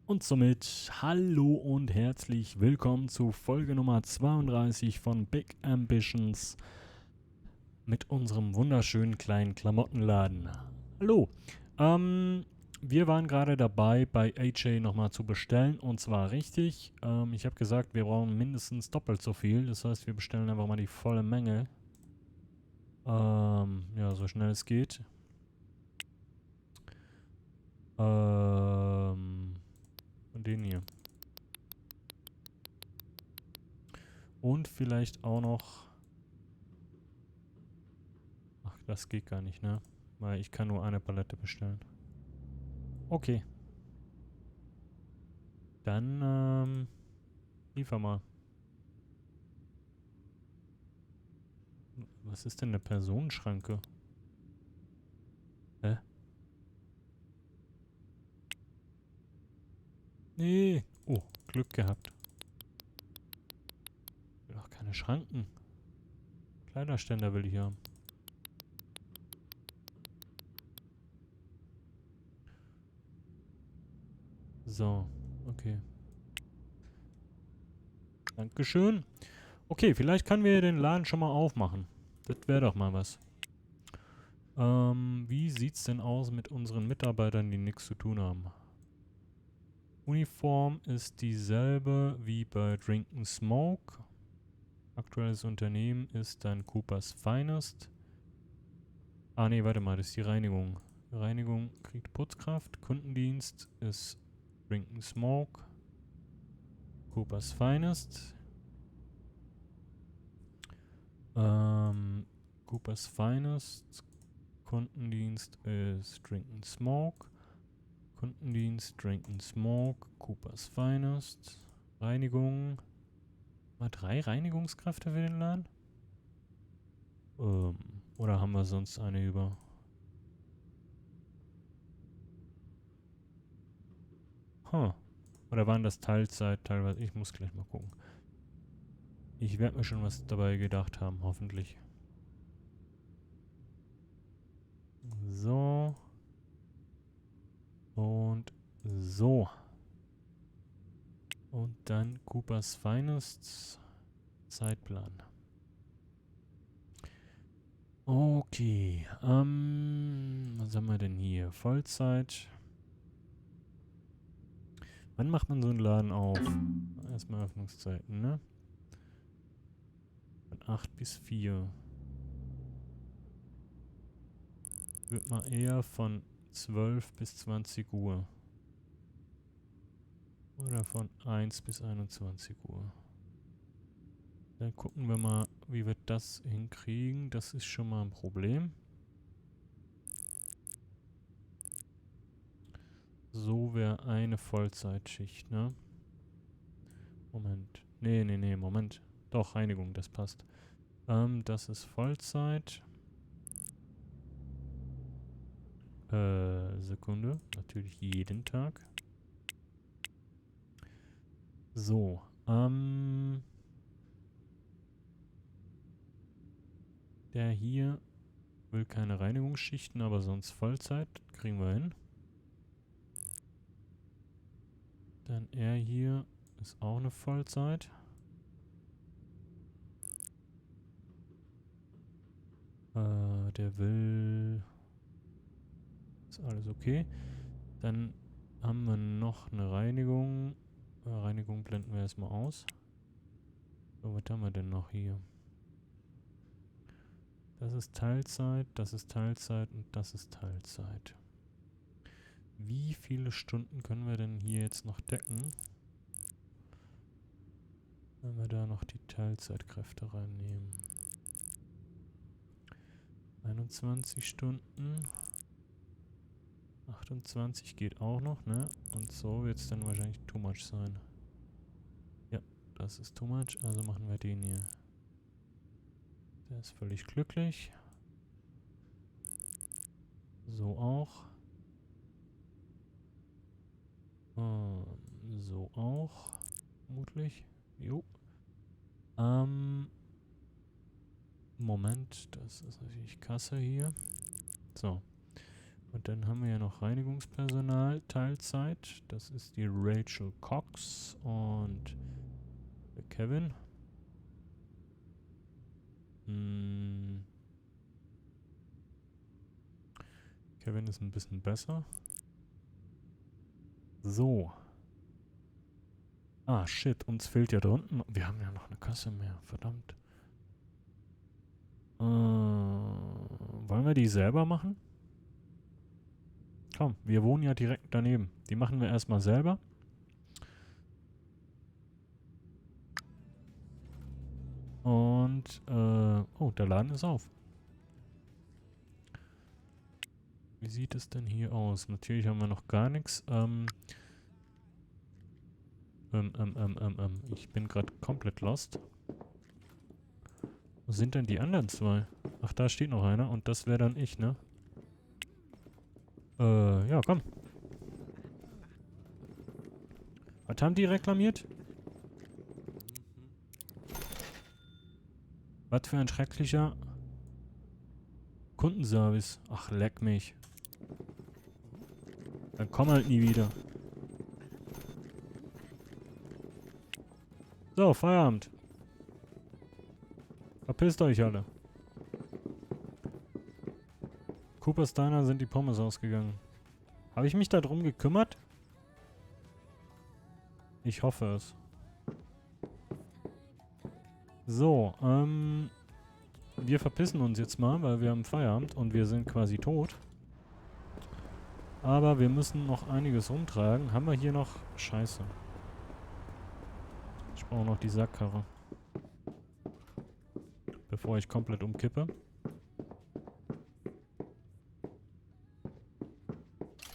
Und somit hallo und herzlich willkommen zu Folge Nummer 32 von Big Ambitions mit unserem wunderschönen kleinen Klamottenladen. Hallo, wir waren gerade dabei, bei AJ nochmal zu bestellen und zwar richtig. Ich habe gesagt, wir brauchen mindestens doppelt so viel, das heißt, wir bestellen einfach mal die volle Menge. Ja, so schnell es geht. Von denen hier. Und vielleicht auch noch. Ach, das geht gar nicht, ne? Weil ich kann nur eine Palette bestellen. Okay. Dann, liefer mal. Was ist denn eine Personenschranke? Hä? Nee. Oh, Glück gehabt. Ich will doch keine Schranken. Kleiderständer will ich haben. So, okay. Dankeschön. Okay, vielleicht können wir den Laden schon mal aufmachen. Das wäre doch mal was. Wie sieht's denn aus mit unseren Mitarbeitern, die nichts zu tun haben? Uniform ist dieselbe wie bei Drink and Smoke. Aktuelles Unternehmen ist dann Coopers Finest. Ah ne, warte mal, das ist die Reinigung. Reinigung kriegt Putzkraft. Kundendienst ist Drink and Smoke. Coopers Finest. Coopers Finest. Kundendienst ist Drink and Smoke. Kundendienst, Drink and Smoke. Coopers Finest. Reinigung. Mal 3 Reinigungskräfte für den Laden? Oder haben wir sonst eine über? Huh. Oder waren das Teilzeit teilweise? Ich muss gleich mal gucken. Ich werde mir schon was dabei gedacht haben, hoffentlich. So. Und so. Und dann Coopers Finest Zeitplan. Okay. Was haben wir denn hier? Vollzeit. Wann macht man so einen Laden auf? Erstmal Öffnungszeiten, ne? Von 8 bis 4. Wird mal eher von 12 bis 20 Uhr. Oder von 1 bis 21 Uhr. Dann gucken wir mal, wie wir das hinkriegen. Das ist schon mal ein Problem. So wäre eine Vollzeitschicht, ne? Moment. Nee, Moment. Doch, Reinigung, das passt. Das ist Vollzeit. Sekunde. Natürlich jeden Tag. So, der hier will keine Reinigungsschichten, aber sonst Vollzeit. Kriegen wir hin. Dann er hier ist auch eine Vollzeit. Der will... Ist alles okay. Dann haben wir noch eine Reinigung. Reinigung blenden wir erstmal aus. So, was haben wir denn noch hier? Das ist Teilzeit, das ist Teilzeit und das ist Teilzeit. Wie viele Stunden können wir denn hier jetzt noch decken? Wenn wir da noch die Teilzeitkräfte reinnehmen. 21 Stunden. 28 geht auch noch, ne? Und so wird es dann wahrscheinlich too much sein. Ja, das ist too much, also machen wir den hier. Der ist völlig glücklich. So auch. So auch. Vermutlich. Jo. Moment, das ist natürlich Kasse hier. So. Und dann haben wir ja noch Reinigungspersonal, Teilzeit. Das ist die Rachel Cox und der Kevin. Kevin ist ein bisschen besser. So. Ah, shit, uns fehlt ja da unten. Wir haben ja noch eine Kasse mehr, verdammt. Wollen wir die selber machen? Komm, wir wohnen ja direkt daneben. Die machen wir erstmal selber. Und, oh, der Laden ist auf. Wie sieht es denn hier aus? Natürlich haben wir noch gar nichts. Ich bin gerade komplett lost. Wo sind denn die anderen zwei? Ach, da steht noch einer und das wäre dann ich, ne? Ja, komm. Was haben die reklamiert? Was für ein schrecklicher Kundenservice. Ach, leck mich. Dann komm halt nie wieder. So, Feierabend. Verpisst euch alle. Cooper's Diner sind die Pommes ausgegangen. Habe ich mich da drum gekümmert? Ich hoffe es. So, wir verpissen uns jetzt mal, weil wir haben Feierabend und wir sind quasi tot. Aber wir müssen noch einiges rumtragen. Haben wir hier noch... Scheiße. Ich brauche noch die Sackkarre. Bevor ich komplett umkippe.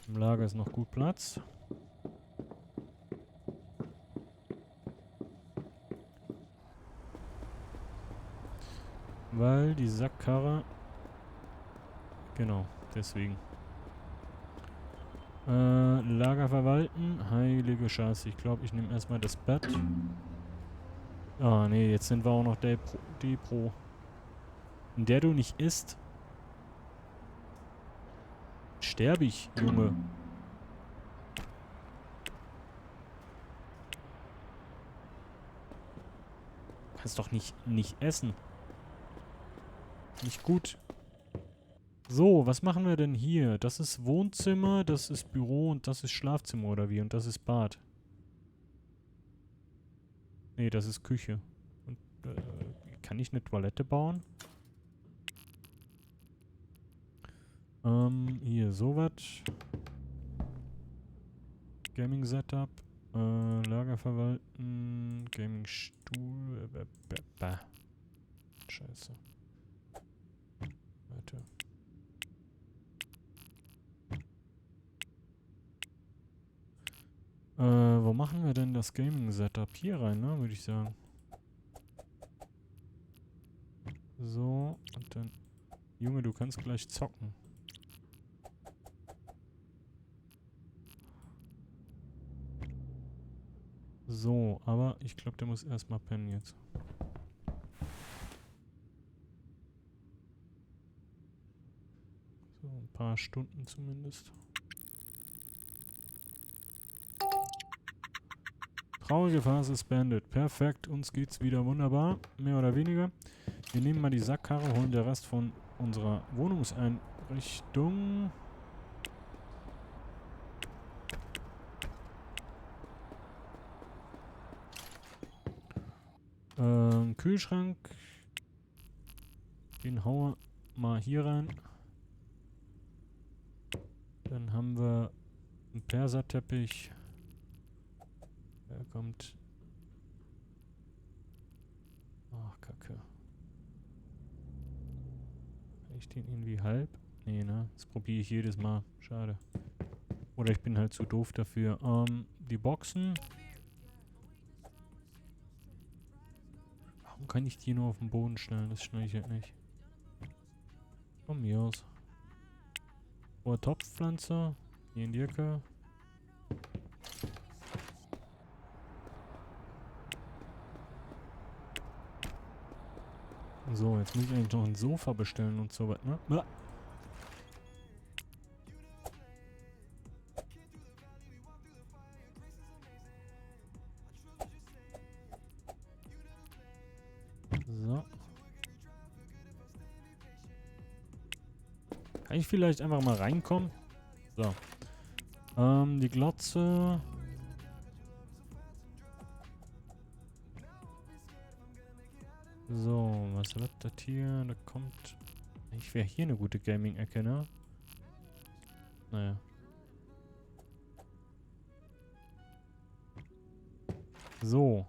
Im Lager ist noch gut Platz. Weil die Sackkarre... Genau, deswegen. Lager verwalten. Heilige Scheiße. Ich glaube, ich nehme erstmal das Bett. Ah, nee, jetzt sind wir auch noch die Pro. In der du nicht isst, sterbe ich, Junge. Kannst doch nicht essen. Nicht gut. So, was machen wir denn hier? Das ist Wohnzimmer, das ist Büro und das ist Schlafzimmer oder wie? Und das ist Bad. Nee, das ist Küche. Und, kann ich eine Toilette bauen? Hier, sowas. Gaming Setup. Lager verwalten. Gaming Stuhl. Scheiße. Warte. Wo machen wir denn das Gaming Setup? Hier rein, ne? Würde ich sagen. So, und dann... Junge, du kannst gleich zocken. So, aber ich glaube, der muss erstmal pennen jetzt. So, ein paar Stunden zumindest. Traurige Phase ist beendet. Perfekt, uns geht's wieder wunderbar. Mehr oder weniger. Wir nehmen mal die Sackkarre, holen den Rest von unserer Wohnungseinrichtung. Kühlschrank. Den hauen wir mal hier rein. Dann haben wir einen Perserteppich. Der kommt. Ach, Kacke. Kann ich den irgendwie halb? Nee, ne? Das probiere ich jedes Mal. Schade. Oder ich bin halt zu doof dafür. Die Boxen. Warum kann ich die nur auf den Boden stellen? Das schneide ich halt nicht. Von mir aus. Oh, Topfpflanze. Hier in die Ecke. So, jetzt muss ich eigentlich noch ein Sofa bestellen und so was, ne? So. Kann ich vielleicht einfach mal reinkommen? So. Die Glotze. So, was wird das hier? Da kommt... Ich wäre hier eine gute Gaming-Ecke, ne? Naja. So.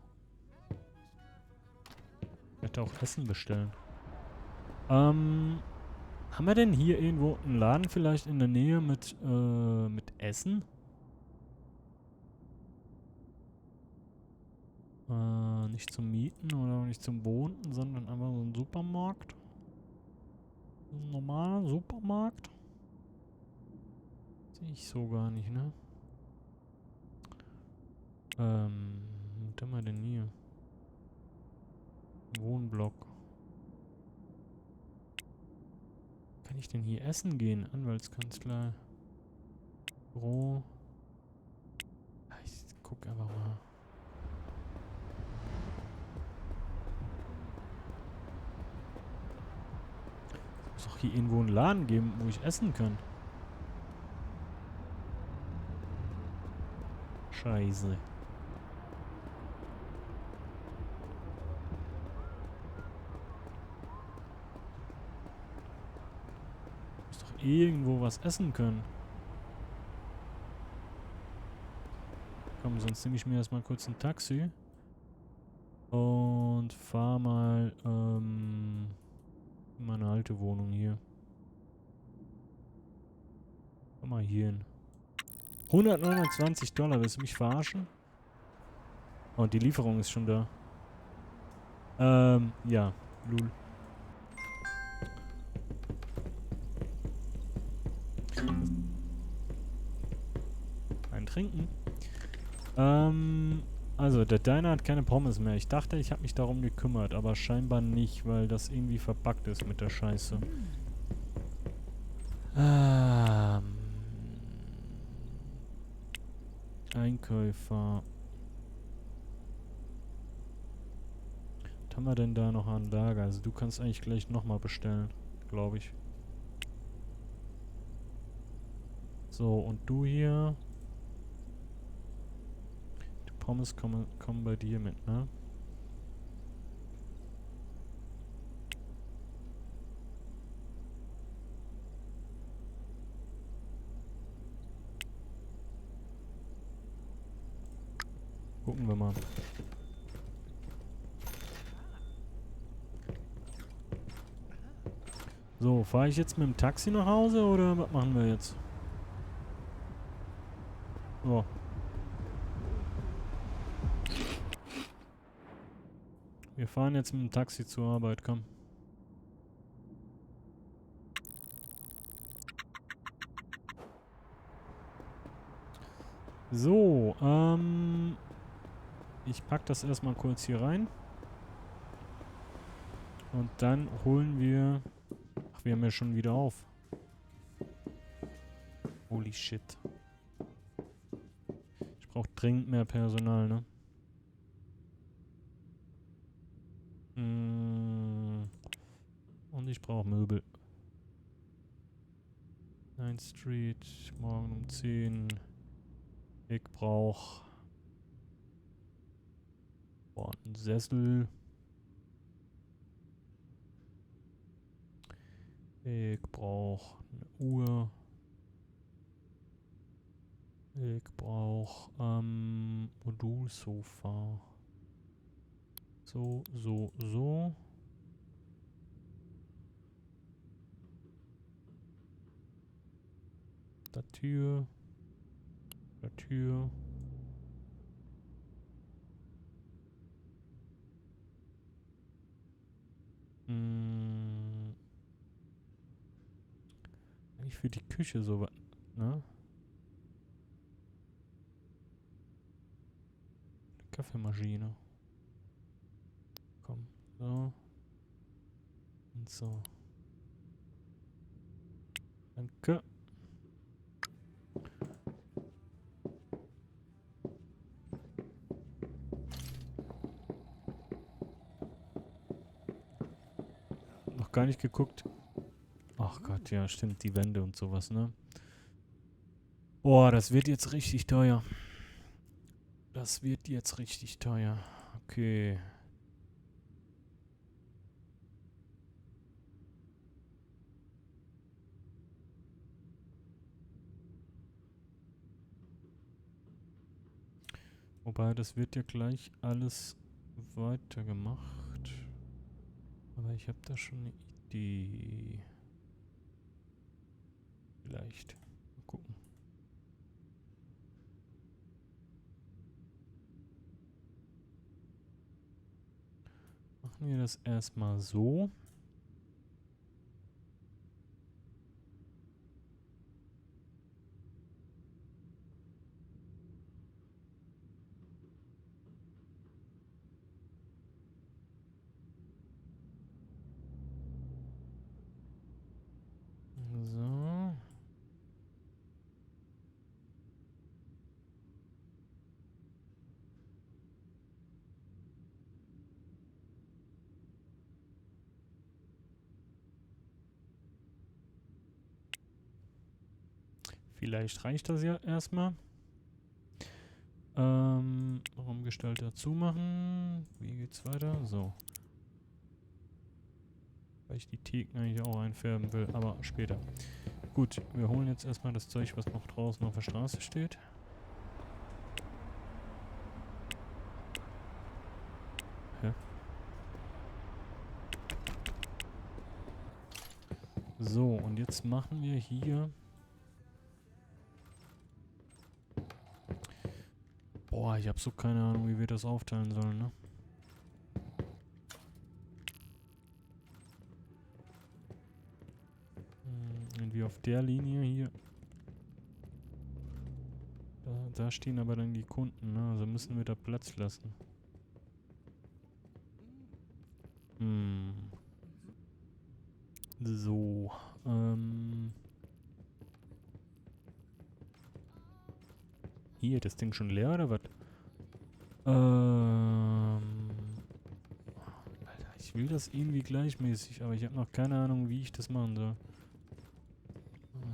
Ich hätte auch Essen bestellen. Haben wir denn hier irgendwo einen Laden vielleicht in der Nähe mit Essen? Nicht zum Mieten oder nicht zum Wohnen, sondern einfach so ein Supermarkt. Ein normaler Supermarkt. Sehe ich so gar nicht, ne? Was haben wir denn hier? Wohnblock. Kann ich denn hier essen gehen? Anwaltskanzlei. Büro. Ich guck einfach mal. Es muss doch hier irgendwo einen Laden geben, wo ich essen kann. Scheiße. Ich muss doch irgendwo was essen können. Komm, sonst nehme ich mir erstmal kurz ein Taxi. Und fahr mal in meine alte Wohnung hier. Komm mal hier hin. $129, willst du mich verarschen? Und die Lieferung ist schon da. Ja. Lul. Ein Trinken. Also, der Diner hat keine Pommes mehr. Ich dachte, ich habe mich darum gekümmert, aber scheinbar nicht, weil das irgendwie verbuggt ist mit der Scheiße. Einkäufer. Was haben wir denn da noch an Lager? Also, du kannst eigentlich gleich nochmal bestellen, glaube ich. So, und du hier. Die Pommes kommen bei dir mit, ne? Gucken wir mal. So, fahre ich jetzt mit dem Taxi nach Hause oder was machen wir jetzt? So. Wir fahren jetzt mit dem Taxi zur Arbeit, komm. So, ich pack das erstmal kurz hier rein. Und dann holen wir... Ach, wir haben ja schon wieder auf. Holy shit. Ich brauche dringend mehr Personal, ne? Und ich brauche Möbel. 9 Street, morgen um 10. Ich brauche einen Sessel. Ich brauche eine Uhr. Ich brauche Modulsofa. So. Da Tür. Da Tür. Eigentlich für die Küche sowas, ne? Kaffeemaschine. Komm, so. Und so. Danke. noch gar nicht geguckt. Ach Gott, ja, stimmt, die Wände und sowas, ne? Boah, das wird jetzt richtig teuer. Das wird jetzt richtig teuer. Okay. Wobei, das wird ja gleich alles weitergemacht. Aber ich habe da schon eine Idee. Vielleicht. Mal gucken. Machen wir das erstmal so. So. Vielleicht reicht das ja erstmal. Raumgestalter zumachen. Wie geht's weiter? So. Weil ich die Theken eigentlich auch einfärben will, aber später. Gut, wir holen jetzt erstmal das Zeug, was noch draußen auf der Straße steht. Hä? So, und jetzt machen wir hier... Boah, ich habe so keine Ahnung, wie wir das aufteilen sollen, ne? Irgendwie auf der Linie hier. Da stehen aber dann die Kunden, ne? Also müssen wir da Platz lassen. So, hier, das Ding schon leer oder was? Alter, ich will das irgendwie gleichmäßig, aber ich habe noch keine Ahnung, wie ich das machen soll.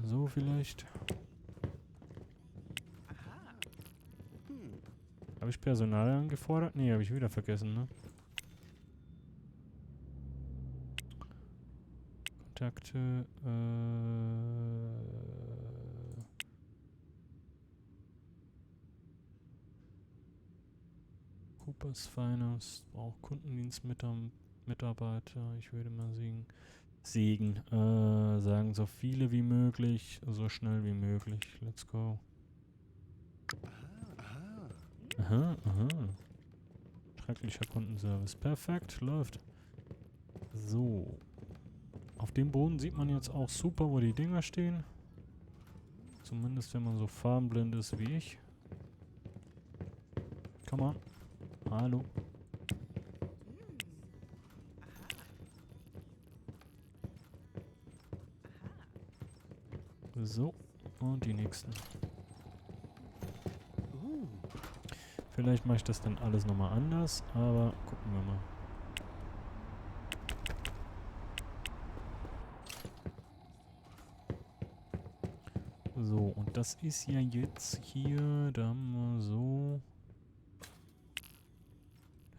So vielleicht. Habe ich Personal angefordert? Nee, habe ich wieder vergessen, ne? Kontakte, Coopers Finance braucht Kundendienstmitarbeiter. Ich würde mal sagen so viele wie möglich, so schnell wie möglich. Let's go. Aha, aha. Schrecklicher Kundenservice. Perfekt, läuft. So. Auf dem Boden sieht man jetzt auch super, wo die Dinger stehen. Zumindest wenn man so farbenblind ist wie ich. Come on. Hallo. So. Und die nächsten. Vielleicht mache ich das dann alles nochmal anders, aber gucken wir mal. So, und das ist ja jetzt hier, da haben wir so...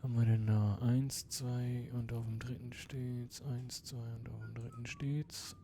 Haben wir denn da? 1, 2 und auf dem dritten steht's. 1, 2 und auf dem dritten steht's.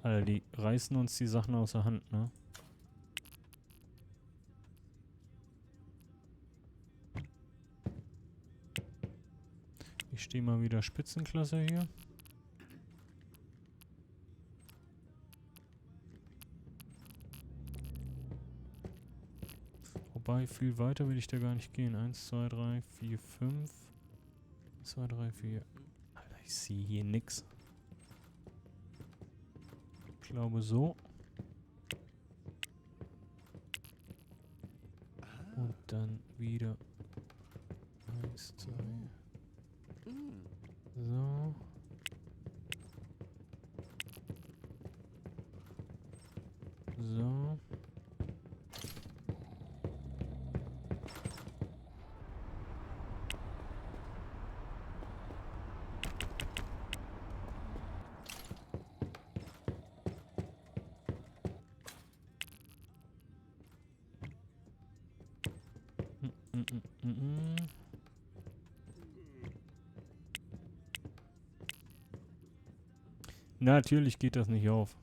Alter, die reißen uns die Sachen aus der Hand, ne? Ich stehe mal wieder Spitzenklasse hier. Wobei, viel weiter will ich da gar nicht gehen. 1, 2, 3, 4, 5. 2, 3, 4. Alter, ich sehe hier nix. Ich glaube so. Und dann wieder 1, 2. So. So. Mm. Natürlich geht das nicht auf.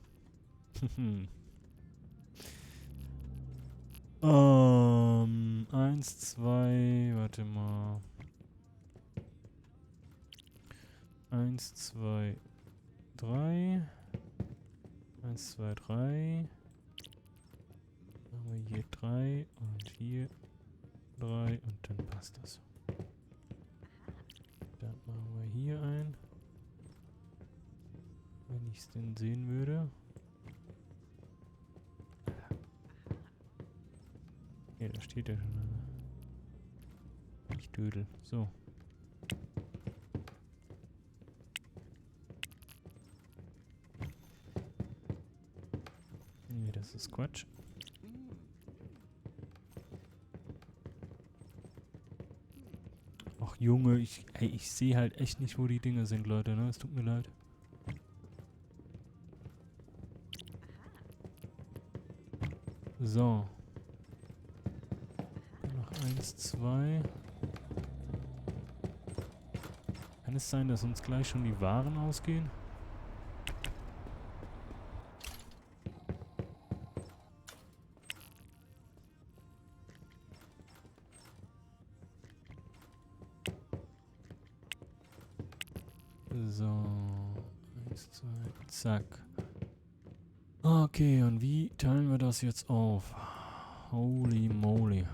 1, 2, warte mal. 1, 2, 3. 1, 2, 3. Machen wir hier 3 und hier 3 und dann passt das. Dann machen wir hier ein. Wenn ich es denn sehen würde. Ja, da steht ja schon. Ich dödel. So. Nee, das ist Quatsch. Ach Junge, ich sehe halt echt nicht, wo die Dinge sind, Leute, ne? Es tut mir leid. So. Noch 1, 2. Kann es sein, dass uns gleich schon die Waren ausgehen? So. 1, 2, zack. Okay, und wie teilen wir das jetzt auf? Holy moly.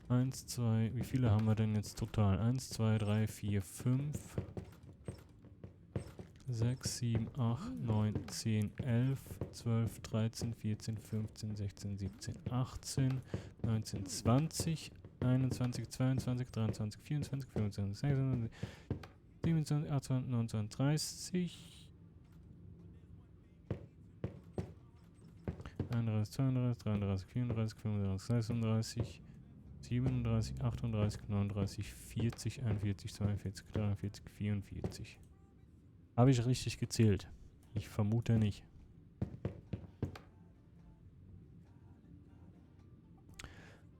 1, 2, wie viele haben wir denn jetzt total? 1, 2, 3, 4, 5, 6, 7, 8, 9, 10, 11, 12, 13, 14, 15, 16, 17, 18, 19, 20, 21, 22, 23, 24, 25, 26, 27, 28, 29, 30, 31, 32, 33, 34, 35, 36, 37, 38, 39, 40, 41, 42, 43, 44. Habe ich richtig gezählt? Ich vermute nicht.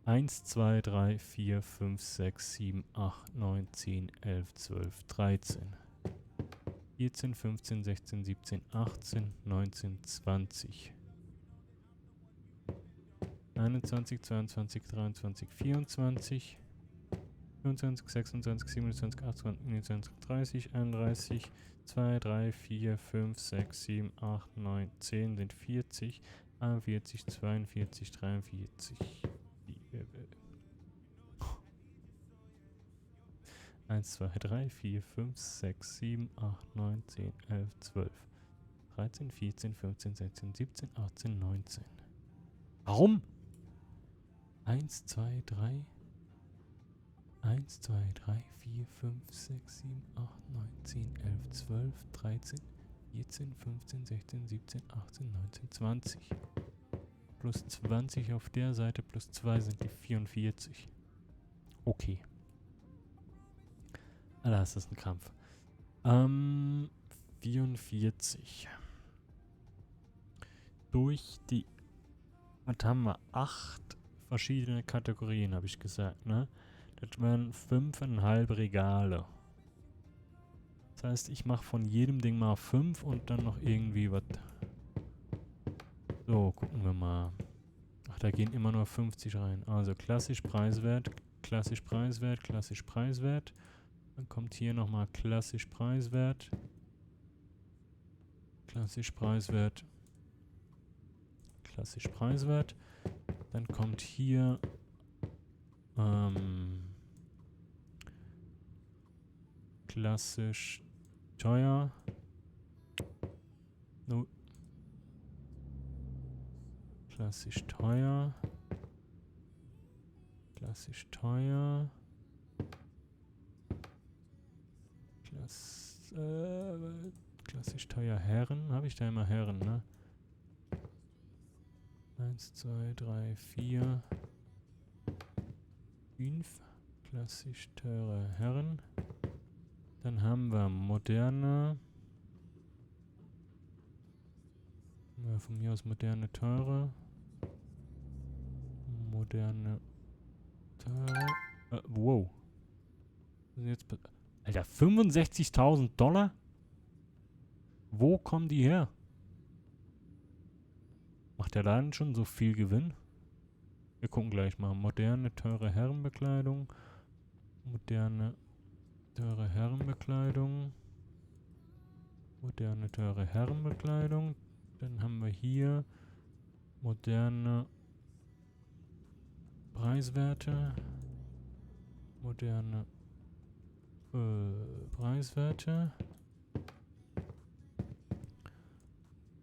Eins, 2, 3, 4, 5, 6, 7, 8, 9, 10, 11, 12, 13, 14, 15, 16, 17, 18, 19, 20. 21, 22, 23, 24, 25, 26, 27, 28, 29, 30, 31, 2, 3, 4, 5, 6, 7, 8, 9, 10 sind 40, 41, 42, 43. 1, 2, 3, 4, 5, 6, 7, 8, 9, 10, 11, 12, 13, 14, 15, 16, 17, 18, 19. Warum? 1, 2, 3, 1, 2, 3, 4, 5, 6, 7, 8, 9, 10, 11, 12, 13, 14, 15, 16, 17, 18, 19, 20. Plus 20 auf der Seite, plus 2 sind die 44. Okay. Alter, ist das ein Krampf. 44. Durch die... Was haben wir? 8 verschiedene Kategorien, habe ich gesagt, ne? Das wären 5,5 Regale. Das heißt, ich mache von jedem Ding mal 5 und dann noch irgendwie was. So, gucken wir mal. Ach, da gehen immer nur 50 rein. Also klassisch preiswert, klassisch preiswert, klassisch preiswert. Dann kommt hier nochmal klassisch preiswert. Klassisch preiswert. Klassisch preiswert. Dann kommt hier klassisch teuer. No. Klassisch teuer. Klassisch teuer. Klassisch teuer Herren. Habe ich da immer Herren, ne? 1, 2, 3, 4, 5. Klassisch teure Herren. Dann haben wir moderne. Ja, von mir aus moderne teure. Moderne teure. Wow. Jetzt Alter, 65.000 $? Wo kommen die her? Macht der Laden schon so viel Gewinn? Wir gucken gleich mal. Moderne, teure Herrenbekleidung. Moderne, teure Herrenbekleidung. Moderne, teure Herrenbekleidung. Dann haben wir hier moderne Preiswerte. Moderne Preiswerte.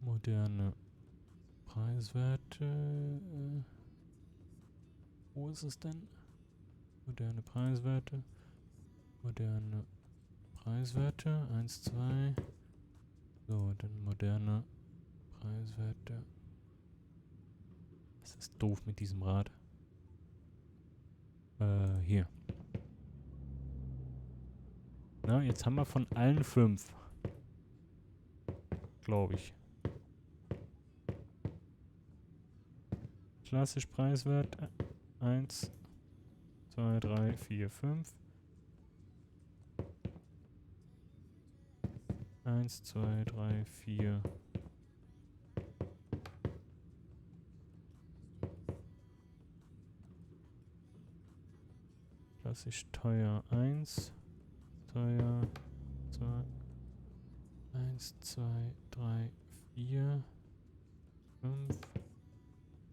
Moderne Preiswerte. Wo ist es denn? Moderne Preiswerte. Moderne Preiswerte. 1, 2. So, dann moderne Preiswerte. Das ist doof mit diesem Rad. Hier. Na, jetzt haben wir von allen 5. Glaube ich. Klassisch Preiswert. 1, 2, 3, 4, 5. 1, 2, 3, 4. Klassisch teuer 1. Teuer 2. 1, 2, 3, 4. 5.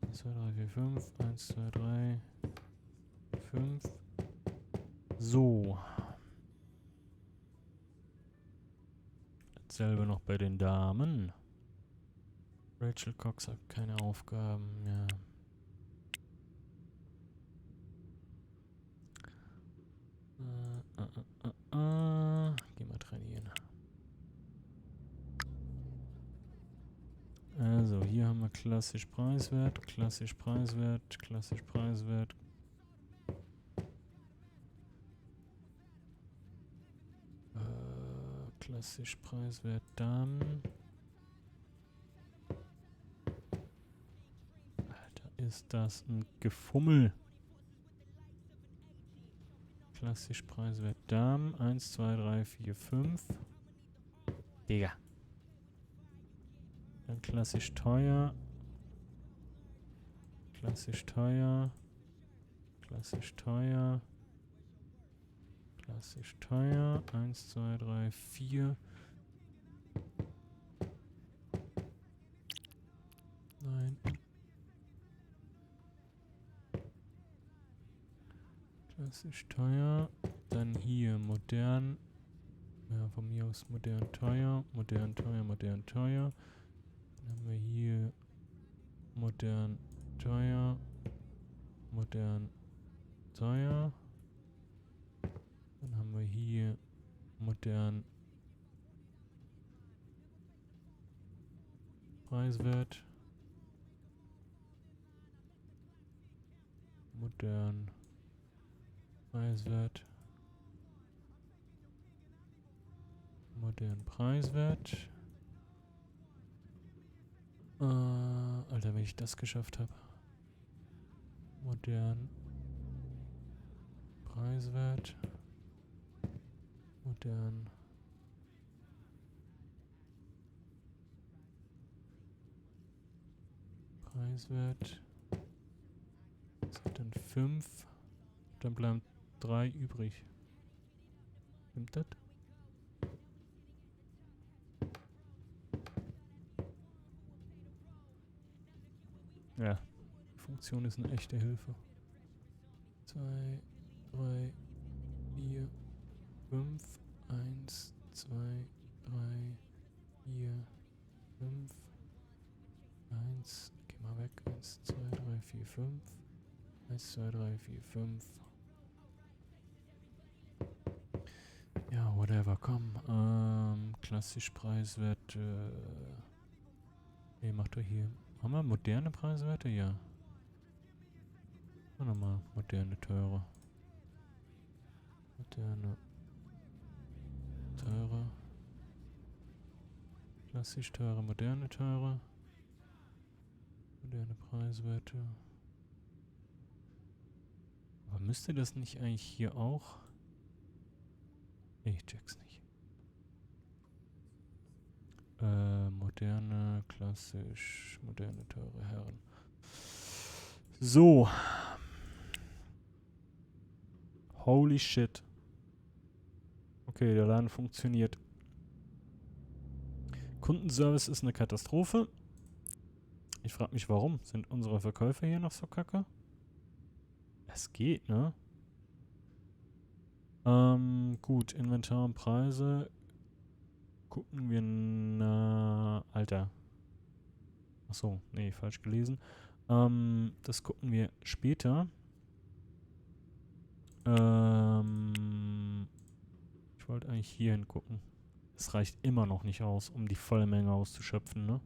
1, 2, 3, 4, 5. 1, 2, 3, 5. So. Dasselbe noch bei den Damen. Rachel Cox hat keine Aufgaben, ja. Geh mal trainieren. Also, hier haben wir klassisch Preiswert, klassisch Preiswert, klassisch Preiswert. Klassisch Preiswert Damen. Alter, ist das ein Gefummel. Klassisch Preiswert Damen. 1, 2, 3, 4, 5. Digga. Dann klassisch teuer. Klassisch teuer. Klassisch teuer. Klassisch teuer. 1, 2, 3, 4. Nein. Klassisch teuer. Dann hier modern. Ja, von mir aus modern teuer. Modern teuer, modern teuer. Dann haben wir hier modern teuer. Modern teuer. Dann haben wir hier modern Preiswert. Modern Preiswert. Modern Preiswert. Alter, wenn ich das geschafft habe. Modern Preiswert. Modern Preiswert. Das sind dann 5. Dann bleiben 3 übrig. Stimmt das? Ja, Funktion ist eine echte Hilfe. 2, 3, 4, 5, 1, 2, 3, 4, 5, 1, geh mal weg, 1, 2, 3, 4, 5, 1, 2, 3, 4, 5. Ja, whatever, komm, klassisch Preiswerte, mach doch hier, haben wir moderne Preiswerte? Ja. Nochmal, moderne, teure. Moderne, teure. Klassisch teure, moderne teure. Moderne Preiswerte. Aber müsste das nicht eigentlich hier auch? Nee, ich check's nicht. Moderne, klassisch, moderne, teure Herren. So. Holy shit. Okay, der Laden funktioniert. Kundenservice ist eine Katastrophe. Ich frage mich, warum? Sind unsere Verkäufer hier noch so kacke? Es geht, ne? Gut, Inventar und Preise. Gucken wir nach... Alter. Achso, nee, falsch gelesen. Das gucken wir später. Ich wollte eigentlich hier hingucken. Es reicht immer noch nicht aus, um die volle Menge auszuschöpfen, ne?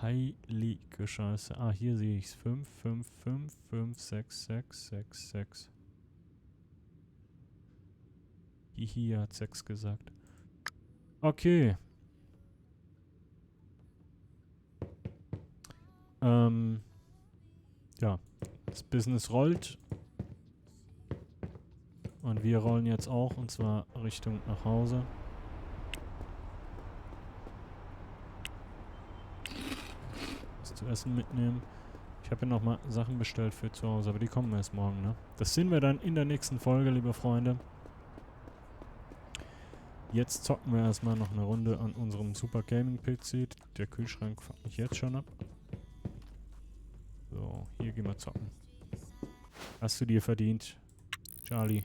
Heilige Scheiße. Ah, hier sehe ich es. 5, 5, 5, 5, 6, 6, 6, 6. Hier hat 6 gesagt. Okay. Ja. Das Business rollt. Und wir rollen jetzt auch, und zwar Richtung nach Hause. Was zu essen mitnehmen. Ich habe ja nochmal Sachen bestellt für zu Hause, aber die kommen erst morgen, ne? Das sehen wir dann in der nächsten Folge, liebe Freunde. Jetzt zocken wir erstmal noch eine Runde an unserem Super Gaming PC. Der Kühlschrank fuckt mich jetzt schon ab. So, hier gehen wir zocken. Hast du dir verdient, Charlie.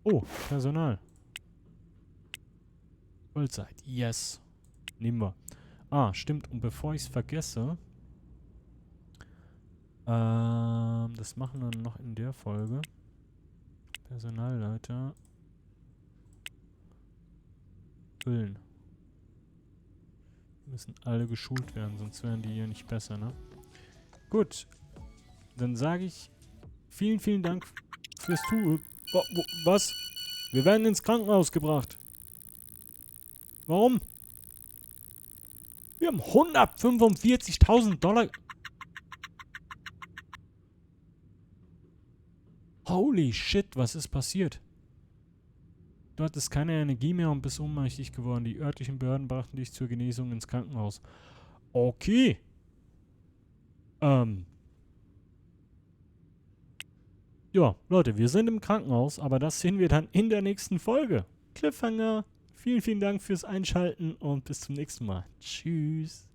Oh, Personal. Vollzeit. Yes. Nehmen wir. Ah, stimmt. Und bevor ich es vergesse, das machen wir noch in der Folge. Personalleiter. Füllen. Müssen alle geschult werden, sonst werden die hier nicht besser, ne? Gut. Dann sage ich vielen, vielen Dank fürs Tun. Was? Wir werden ins Krankenhaus gebracht. Warum? Wir haben 145.000 $. Holy shit, was ist passiert? Du hattest keine Energie mehr und bist ohnmächtig geworden. Die örtlichen Behörden brachten dich zur Genesung ins Krankenhaus. Okay. Ja, Leute, wir sind im Krankenhaus, aber das sehen wir dann in der nächsten Folge. Cliffhanger. Vielen, vielen Dank fürs Einschalten und bis zum nächsten Mal. Tschüss.